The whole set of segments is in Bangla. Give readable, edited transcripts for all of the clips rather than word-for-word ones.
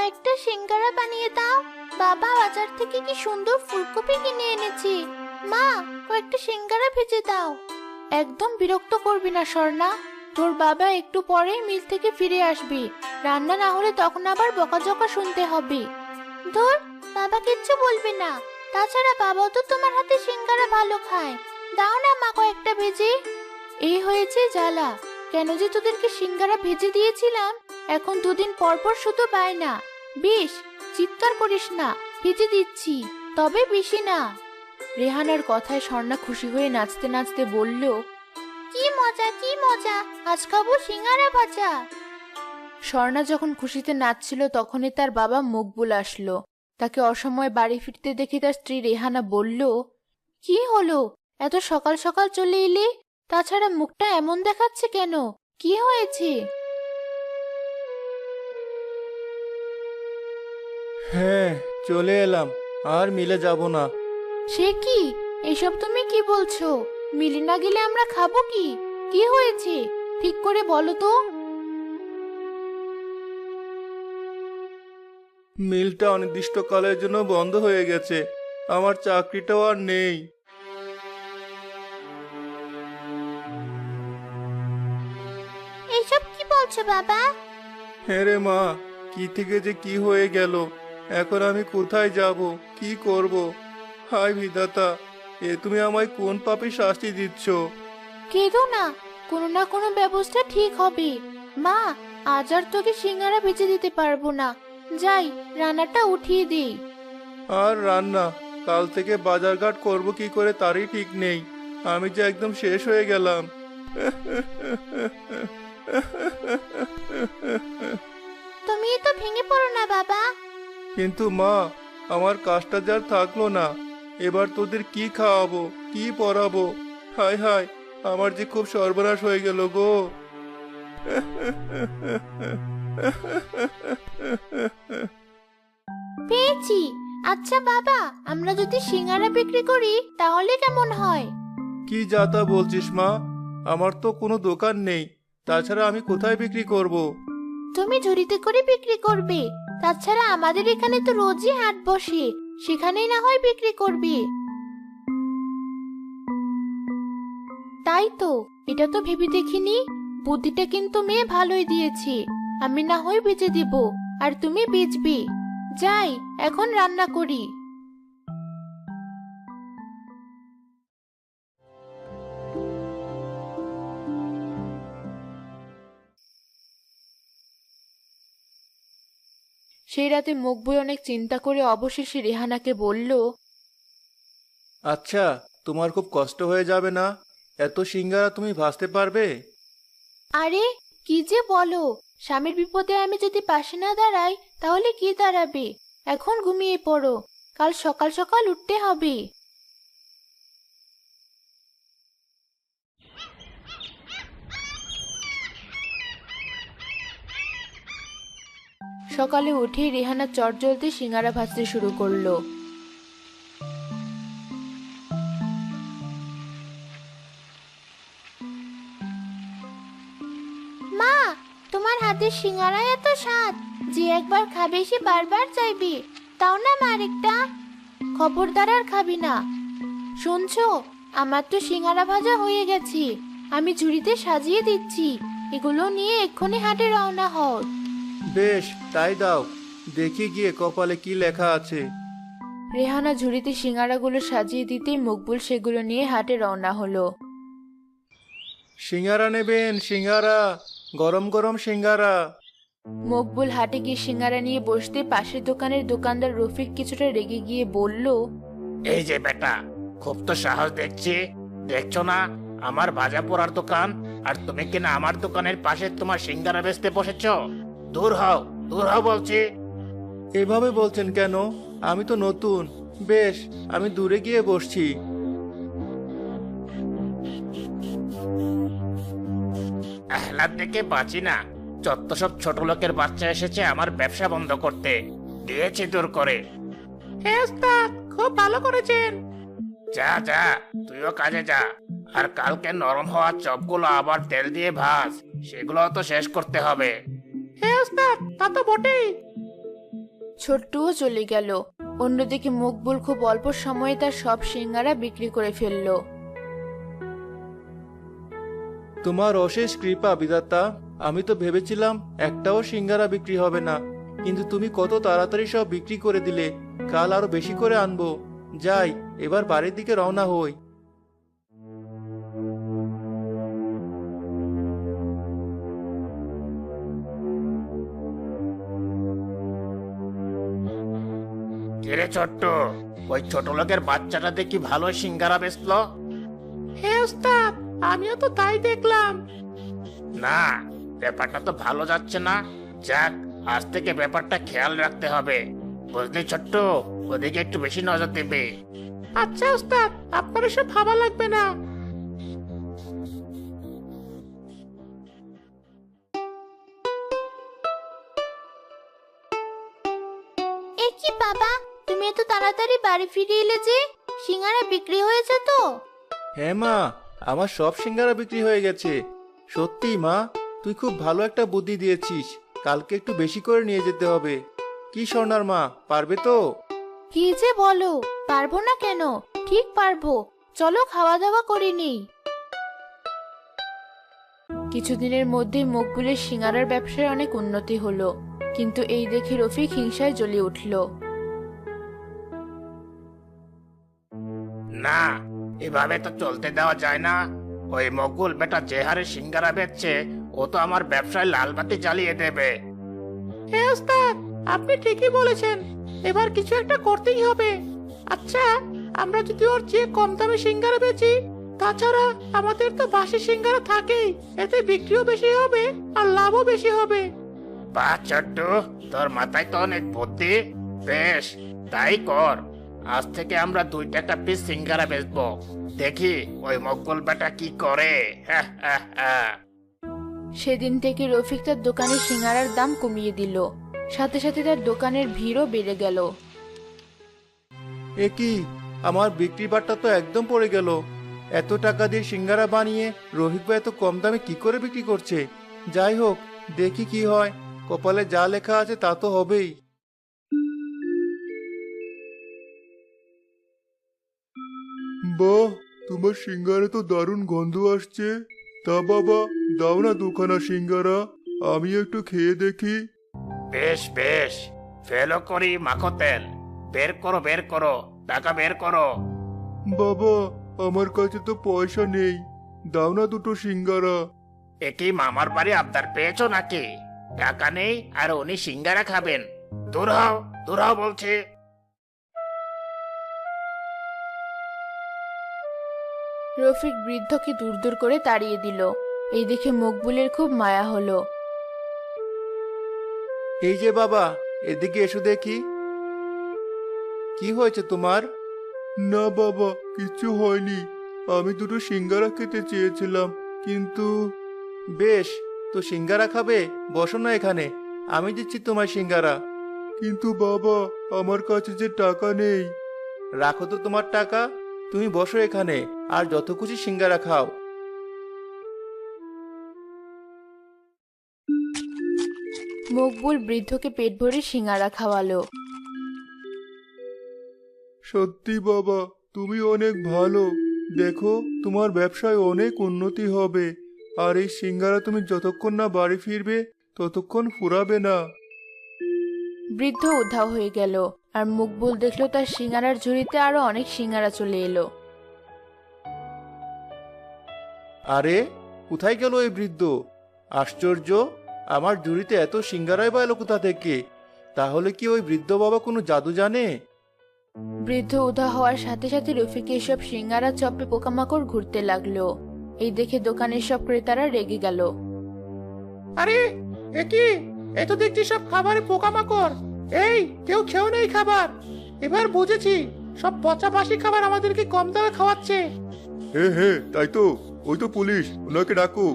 কয়েকটা সিঙ্গারা বানিয়ে দাও। বাবা বাজার থেকে কি সুন্দর ফুলকপি কিনে এনেছি। মা, কয়েকটা সিঙ্গারা ভেজে দাও। একদম বিরক্ত করবি না স্বর্ণা। তোর বাবা একটু পরেই মিল থেকে ফিরে আসবে। রান্না না হলে তখন আবার বকাঝকা শুনতে হবে। ধুর, বাবা কিচ্ছু বলবে না। তাছাড়া বাবাও তো তোমার হাতে সিঙ্গারা ভালো খায়। দাও না মা কয়েকটা ভেজে। এই হয়েছে জ্বালা। কেন যে তোদেরকে সিঙ্গারা ভেজে দিয়েছিলাম, এখন দুদিন পর পর শুধু বায়না। বেশ, চিৎকার করিস না, ভেজে দিচ্ছি, তবে বেশি না। রেহানার কথায় স্বর্ণা খুশি হয়ে নাচতে নাচতে বলল, কি মজা কি মজা, আজ খাবো সিঙ্গারা ভাজা। স্বর্ণা যখন খুশিতে নাচছিল তখনই তার বাবা মকবুল আসলো। তাকে অসময়ে বাড়ি ফিরতে দেখে তার স্ত্রী রেহানা বলল, কি হলো, এত সকাল সকাল চলে এলি? তাছাড়া মুখটা এমন দেখাচ্ছে কেন? কি হয়েছে? হ্যাঁ, চলে এলাম, আর মিলে যাব না। সে কি? এসব তুমি কি বলছো? মিলে না গেলে আমরা খাবো কি? কি হয়েছে ঠিক করে বলো তো। মিলটা অনির্দিষ্টকালের জন্য বন্ধ হয়ে গেছে, আমার চাকরিটাও আর নেই। এইসব কি বলছো বাবা? হ্যাঁ রে মা, কি থেকে যে কি হয়ে গেল। এখন আমি কোথায় যাব, কি করব? হায় বিধাতা, এ তুমি আমায় কোন পাপে শাস্তি দিচ্ছ? কেঁদো না, কোনো না কোনো ব্যবস্থা ঠিক হবে। মা, আজ আর তোকে সিঙ্গারা ভেজে দিতে পারবো না। যাই, রান্নাটা উঠিয়ে দিই। আর রান্না, কাল থেকে বাজারঘাট করব কি করে তারই ঠিক নেই। আমি যে একদম শেষ হয়ে গেলাম। তুমি তো ভেঙে পড়ো না বাবা। কিন্তু মা, আমার কাজটা যার থাকলো না, এবার তোদের কি খাওয়াবো, কি পরাবো? হায় হায়, আমার যে খুব সর্বনাশ হয়ে গেল গো। পেয়েছি। আচ্ছা বাবা, আমরা যদি সিঙ্গারা বিক্রি করি তাহলে কেমন হয়? কি যাতা বলছিস মা? আমার তো কোনো দোকান নেই, তাছাড়া আমি কোথায় বিক্রি করব? তুমি ঝুড়িতে করে বিক্রি করবে। তাছাড়া আমাদের এখানে তো রোজই হাট বসে, সেখানেই না হয় বিক্রি করবে। তাই তো, এটা তো ভেবে দেখিনি। বুদ্ধিটা কিন্তু মেয়ে ভালোই দিয়েছে। আমি না হয় বেচে দিব, আর তুমি বেচবে। যাই, এখন রান্না করি। সেই রাতে মকবুল অনেক চিন্তা করে অবশেষে রেহানাকে বলল, আচ্ছা, তোমার খুব কষ্ট হয়ে যাবে না? এত সিঙ্গারা তুমি ভাজতে পারবে? আরে কি যে বলো, স্বামীর বিপদে আমি যদি পাশে না দাঁড়াই তাহলে কি দাঁড়াবে? এখন ঘুমিয়ে পড়ো, কাল সকাল সকাল উঠতে হবে। সকালে উঠে রেহানা চটজলদি সিঙ্গারা ভাজতে শুরু করলো। মা, তোমার হাতের সিঙ্গারা এত স্বাদ, যে একবার খাবে সে বারবার চাইবে। তাও না মা আরেকটা। খবরদার আর খাবি না। শুনছো, আমার তো সিঙ্গারা ভাজা হয়ে গেছে। আমি ঝুড়িতে সাজিয়ে দিচ্ছি। এগুলো নিয়ে এক্ষুনি হাটে রওনা হও। বেশ, তাই দাও, দেখি গিয়ে কপালে কি লেখা আছে। রেহানা ঝুড়িতে সিঙ্গারাগুলো সাজিয়ে দিতেই মকবুল সেগুলো নিয়ে হাটে রওনা হলো। সিঙ্গারা নেবেন, সিঙ্গারা, গরম গরম সিঙ্গারা। মকবুল হাটে গিয়ে সিঙ্গারা নিয়ে বসতে পাশের দোকানের দোকানদার রফিক কিছুটা রেগে গিয়ে বলল, এই যে বেটা, খুব তো সাহস দেখছি। দেখছো না আমার ভাজা পোড়ার দোকান, আর তুমি কিনা আমার দোকানের পাশে তোমার সিঙ্গারা বেচতে বসেছো? দূর হও, দূর হও বলছি। এভাবে বলছেন কেন? আমি তো নতুন। বেশ, আমি দূরে গিয়ে বসছি। আহ্লাদ দেখে বাঁচি না। যত সব ছোট লোকের বাচ্চা এসেছে আমার ব্যবসা বন্ধ করতে, দিয়েছি দূর করে। হ্যাঁ ওস্তাদ, খুব ভালো করেছেন। যা যা, তুইও কাজে যা। আর কালকে নরম হওয়া চপগুলো আবার তেল দিয়ে ভাজ, সেগুলো তো শেষ করতে হবে। হ্যাঁ ওস্তাদ, তা তো বটেই। ছোট্টুও চলে গেল। অন্যদিকে মকবুল খুব অল্প সময়ে তার সব সিঙ্গারা বিক্রি করে ফেললো। তোমার অশেষ কৃপা বিধাতা। আমি তো ভেবেছিলাম একটাও সিঙ্গারা বিক্রি হবে না, কিন্তু তুমি কত তাড়াতাড়ি সব বিক্রি করে দিলে। কাল আরো বেশি করে আনবো। যাই, এবার বাড়ির দিকে রওনা হই। কিরে ছোট্ট, ওই ছোট লোকের বাচ্চাটা দেখি ভালো সিঙ্গারা বেচলো। হ্যাঁ ওস্তাদ, আমিও তো তাই দেখলাম। না, ব্যাপারটা তো ভালো যাচ্ছে না। যাক, আজ থেকে ব্যাপারটা খেয়াল রাখতে হবে। বুঝলি ছোট্ট, ওদিকে একটু বেশি নজর দেবে। আচ্ছা ওস্তাদ, আপনার এসব ভাবা লাগবে না। এ কি বাবা, তুমি এত তাড়াতাড়ি বাড়ি ফিরে এলে যে? সিঙ্গারা বিক্রি হয়েছে তো? হ্যাঁ মা, আমার সব সিঙ্গারা বিক্রি হয়ে গেছে। সত্যি মা, তুই খুব ভালো একটা বুদ্ধি দিয়েছিস। কালকে একটু বেশি করে নিয়ে যেতে হবে। কি স্বর্ণার মা, পারবে তো? কি যে বলো, পারবো না কেন? ঠিক পারবো। চলো খাওয়া দাওয়া করে নিই। কিছুদিনের মধ্যে মকবুলের সিঙ্গারার ব্যবসায় অনেক উন্নতি হলো, কিন্তু এই দেখে রফিক হিংসায় জ্বলে উঠল। না, এভাবে তো চলতে দেওয়া যায় না। ওই মকবুল বেটা যে হারে সিঙ্গারা বেচছে, ও তো আমার ব্যবসায় লালবাতি জ্বালিয়ে দেবে। হ্যাঁ ওস্তাদ, আপনি ঠিকই বলেছেন। এবার কিছু একটা করতেই হবে। আচ্ছা, আমরা যদি ওর চেয়ে কম দামে সিঙ্গারা বেচি, তাছাড়া আমাদের তো বাসি সিঙ্গারা থাকেই, এতে বিক্রিও বেশি হবে আর লাভও বেশি হবে। বাহ ছোট্ট, তোর মাথায় তো অনেক বুদ্ধি। বেশ, তাই কর। আজ থেকে আমরা 2 টাকা পিস সিঙ্গারা বেচবো। দেখি ওই মকবুল বেটা কি করে। সেদিন থেকে রফিক তার দোকানের সিঙ্গারার দাম কমিয়ে দিল। সাথে সাথে তার দোকানের ভিড়ও বেড়ে গেল। এ কি, আমার বিক্রি বাট্টা তো একদম পড়ে গেল। এত টাকা দিয়ে সিঙ্গারা বানিয়ে রোহিত ভাই এত কম দামে কি করে বিক্রি করছে? যাই হোক, দেখি কি হয়। কপালে যা লেখা আছে তা তো হবেই। বাহ, তোমার সিঙ্গারা তো দারুণ গন্ধ আসছে। তা বাবা, দাও না দুখানা সিঙ্গারা, আমি একটু খেয়ে দেখি। বেশ বেশ, ফেলো করি মাখো তেল। বের করো বের করো, টাকা বের করো। বাবা, আমার কাছে তো পয়সা নেই, দাও না দুটো সিঙ্গারা। একই মামার বাড়ি আবদার পেয়েছো নাকি? টাকা নেই আর উনি সিঙ্গারা খাবেন? দূর হও, দূর হও বলছে। রফিক বৃদ্ধকে দূর দূর করে তাড়িয়ে দিল। এই দেখে মকবুলের খুব মায়া হলো। এই যে বাবা, এদিকে এসো দেখি। কি হয়েছে তোমার? না বাবা, কিছু হয়নি। আমি দুটো সিঙ্গারা খেতে চেয়েছিলাম, কিন্তু... বেশ, তো সিঙ্গারা খাবে? বসো না এখানে, আমি দিচ্ছি তোমার সিঙ্গারা। কিন্তু বাবা, আমার কাছে যে টাকা নেই। রাখো তো তোমার টাকা, তুমি বসো এখানে আর যত খুশি সিঙ্গারা খাও। মকবুল বৃদ্ধকে পেট ভরে সিঙ্গারা খাওয়ালো। সত্যি বাবা, তুমি অনেক ভালো। দেখো, তোমার ব্যবসায় অনেক উন্নতি হবে। আর এই সিঙ্গারা তুমি যতক্ষণ না বাড়ি ফিরবে ততক্ষণ ফুরাবে না। বৃদ্ধ উধাও হয়ে গেল, আর মকবুল দেখলো তার সিঙ্গারার ঝুড়িতে আরো অনেক সিঙ্গারা চলে এলো। আরে, কোথায় গেল এই বৃদ্ধ? আশ্চর্য, আমার ঝুড়িতে এত সিঙ্গারাই বা এলো কোথা থেকে? তাহলে কি ওই বৃদ্ধ বাবা কোনো জাদু জানে? বৃদ্ধ উধাও হওয়ার সাথে সাথে রফিক এসব সিঙ্গারা চপে পোকামাকড় ঘুরতে লাগলো। এই দেখে দোকানের সব ক্রেতারা রেগে গেল। আরে এ কি, এ তো দেখছি সব খাবারে পোকামাকড়। এই, কেউ খেও নেই খাবার। এবার বুঝেছি, সব পচা বাসি খাবার আমাদেরকে কম দামে খাওয়াচ্ছে। হ্যাঁ, তাই তো। ওই তো পুলিশ, ওনাকে ডাকো।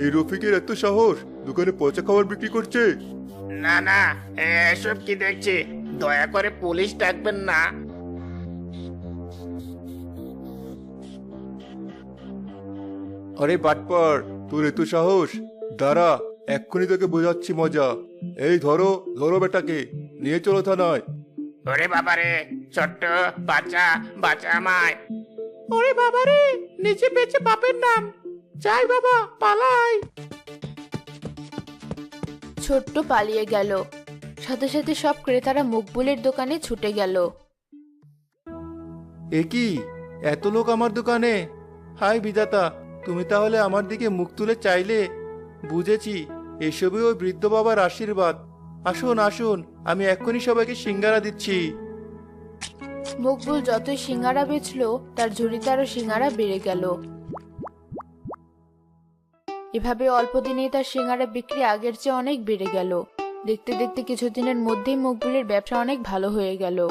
এই রফিকের এত সাহস, দোকানে পচা খাবার বিক্রি করছে। না না, এসব কি দেখছি? দয়া করে পুলিশ ডাকবেন না। আরে বাটপার, তোর এত সাহস? দাঁড়া, এক্ষুনি তোকে বোঝাচ্ছি মজা। এই ধরো, ধরো বেটাকে, নিয়ে চলো থানায়। ওরে বাবারে, ছোট্ট বাচ্চা, বাচ্চা আমায়। ওরে বাবারে, নিচে বেঁচে বাপের নাম। যাই বাবা, পালাই। ছোট্ট পালিয়ে গেল। সাথে সাথে সব ক্রেতারা মকবুলের দোকানে ছুটে গেল। এ কি, এত লোক আমার দোকানে! হাই বিধাতা, তুমি তাহলে আমার দিকে মুখ তুলে চাইলে। বুঝেছি, এসবই ওই বৃদ্ধ বাবার আশীর্বাদ। আসুন আসুন, আমি এক্ষুনি সবাইকে সিঙ্গারা দিচ্ছি। মকবুল যতই সিঙ্গারা বেচলো, তার ঝুড়িতে আরো সিঙ্গারা বেড়ে গেল। এভাবে অল্প দিনেই তার সিঙ্গারা বিক্রি আগের চেয়ে অনেক বেড়ে গেল। দেখতে দেখতে কিছুদিনের মধ্যেই মকবুলের ব্যবসা অনেক ভালো হয়ে গেল।